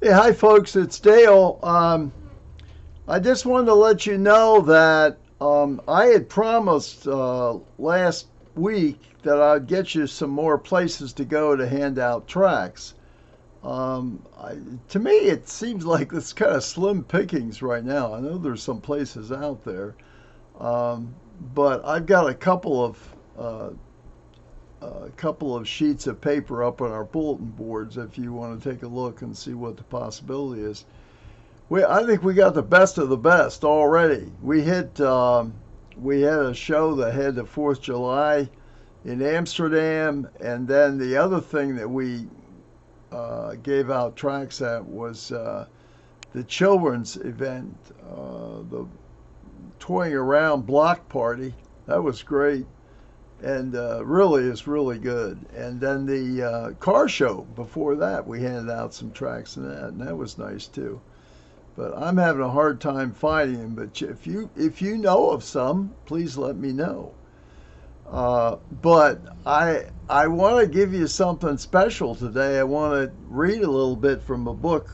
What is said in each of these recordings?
Hey, hi folks, it's Dale. I just wanted to let you know that I had promised last week that I'd get you some more places to go to hand out tracts. To me, it seems like it's kind of slim pickings right now. I know there's some places out there, um, but I've got uh, a couple of sheets of paper up on our bulletin boards if you want to take a look and see what the possibility is. I think we got the best of the best already. We had a show that had the 4th of July in Amsterdam, and then the other thing that we gave out tracks at was the children's event, the toying around block party. That was great, and really is really good. And then the car show before that, we handed out some tracks in that, and that was nice too. But I'm having a hard time finding them. But if you know of some, please let me know. But I want to give you something special today. I want to read a little bit from a book,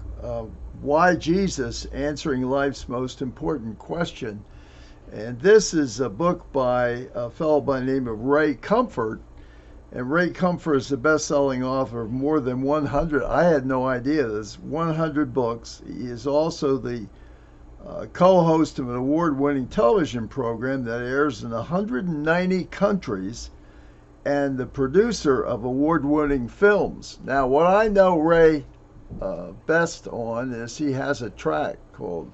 Why Jesus: Answering Life's Most Important Question. And this is a book by a fellow by the name of Ray Comfort. And Ray Comfort is the best-selling author of more than 100. I had no idea this 100 books. He is also the co-host of an award-winning television program that airs in 190 countries and the producer of award-winning films. Now, what I know Ray best on is he has a track called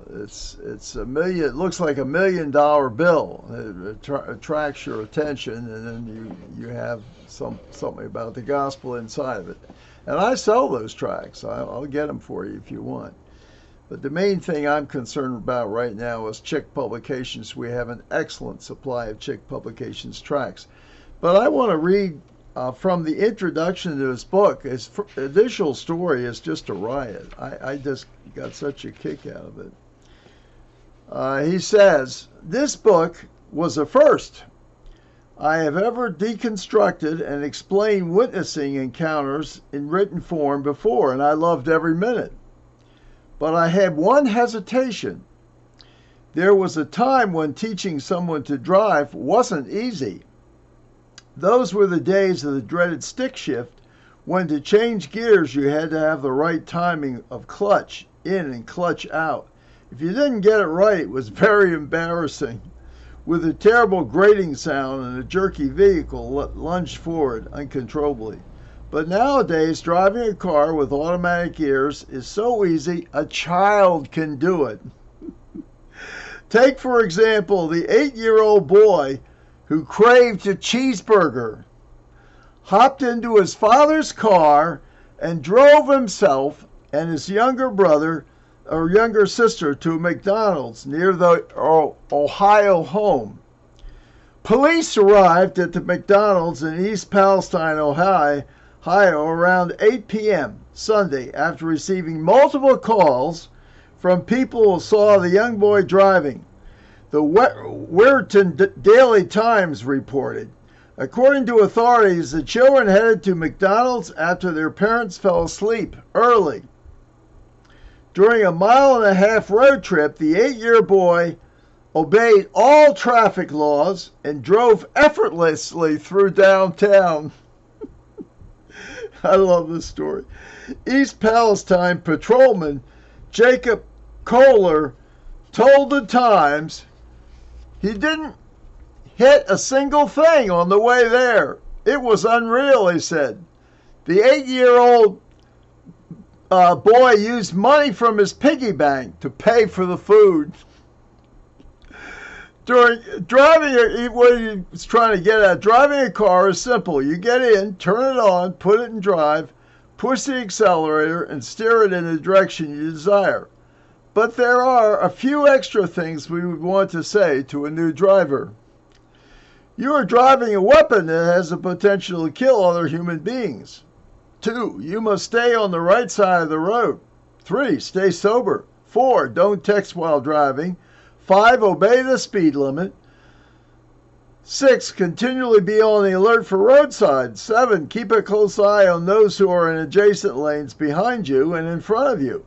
it's a million. It looks like $1 million bill. It attracts your attention, and then you have something about the gospel inside of it. And I sell those tracks. I'll get them for you if you want. But the main thing I'm concerned about right now is Chick Publications. We have an excellent supply of Chick Publications tracks. But I want to read from the introduction to his book. His initial story is just a riot. I just got such a kick out of it. He says, "This book was a first. I have ever deconstructed and explained witnessing encounters in written form before, and I loved every minute. But I had one hesitation. There was a time when teaching someone to drive wasn't easy. Those were the days of the dreaded stick shift, when to change gears you had to have the right timing of clutch in and clutch out. If you didn't get it right, it was very embarrassing, with a terrible grating sound and a jerky vehicle lunged forward uncontrollably. But nowadays, driving a car with automatic gears is so easy, a child can do it. Take, for example, the 8-year-old boy who craved a cheeseburger, hopped into his father's car, and drove himself and his younger brother or younger sister to McDonald's near the Ohio home. Police arrived at the McDonald's in East Palestine, Ohio around 8 p.m. Sunday after receiving multiple calls from people who saw the young boy driving. The Weirton Daily Times reported. According to authorities, the children headed to McDonald's after their parents fell asleep early. During a 1.5-mile road trip, the 8-year boy obeyed all traffic laws and drove effortlessly through downtown." I love this story. East Palestine patrolman Jacob Kohler told the Times he didn't hit a single thing on the way there. It was unreal, he said. The 8-year-old boy used money from his piggy bank to pay for the food. During driving, what he was trying to get at, driving a car is simple. You get in, turn it on, put it in drive, push the accelerator, and steer it in the direction you desire. But there are a few extra things we would want to say to a new driver. You are driving a weapon that has the potential to kill other human beings. 2, you must stay on the right side of the road. 3, stay sober. 4, don't text while driving. 5, obey the speed limit. 6, continually be on the alert for roadsides. 7, keep a close eye on those who are in adjacent lanes behind you and in front of you.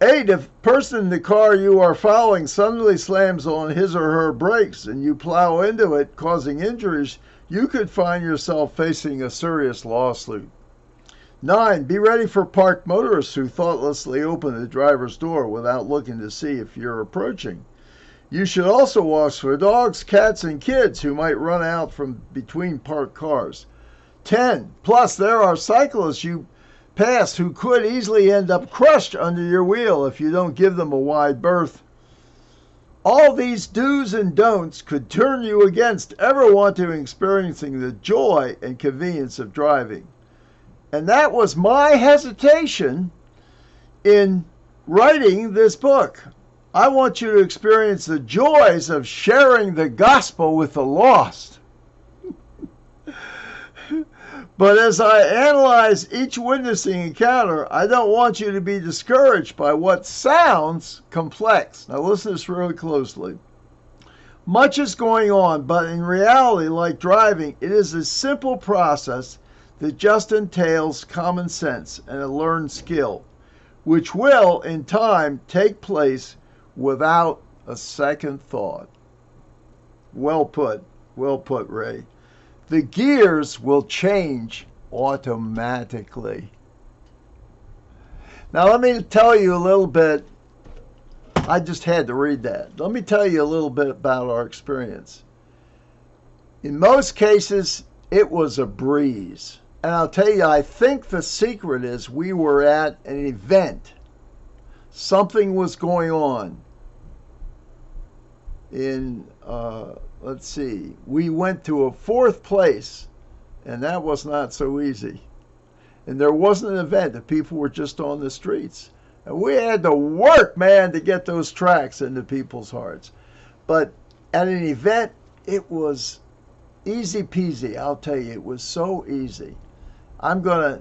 8, if the person in the car you are following suddenly slams on his or her brakes and you plow into it, causing injuries, you could find yourself facing a serious lawsuit. 9, be ready for parked motorists who thoughtlessly open the driver's door without looking to see if you're approaching. You should also watch for dogs, cats, and kids who might run out from between parked cars. 10, plus there are cyclists you pass who could easily end up crushed under your wheel if you don't give them a wide berth. All these do's and don'ts could turn you against ever wanting to experiencing the joy and convenience of driving. And that was my hesitation in writing this book. I want you to experience the joys of sharing the gospel with the lost. But as I analyze each witnessing encounter, I don't want you to be discouraged by what sounds complex. Now listen to this really closely. Much is going on, but in reality, like driving, it is a simple process that just entails common sense and a learned skill, which will, in time, take place without a second thought. Well put, Ray. The gears will change automatically. Now let me tell you a little bit. I just had to read that. Let me tell you a little bit about our experience. In most cases, it was a breeze. And I'll tell you, I think the secret is we were at an event. Something was going on. Let's see, we went to a 4th place, and that was not so easy. And there wasn't an event. The people were just on the streets. And we had to work, man, to get those tracks into people's hearts. But at an event, it was easy peasy. I'll tell you, it was so easy. I'm gonna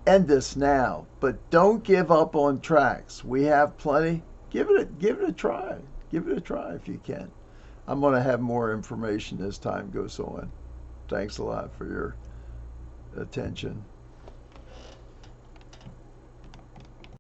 end this now, but don't give up on tracks. We have plenty. Give it a try. Give it a try if you can. I'm going to have more information as time goes on. Thanks a lot for your attention.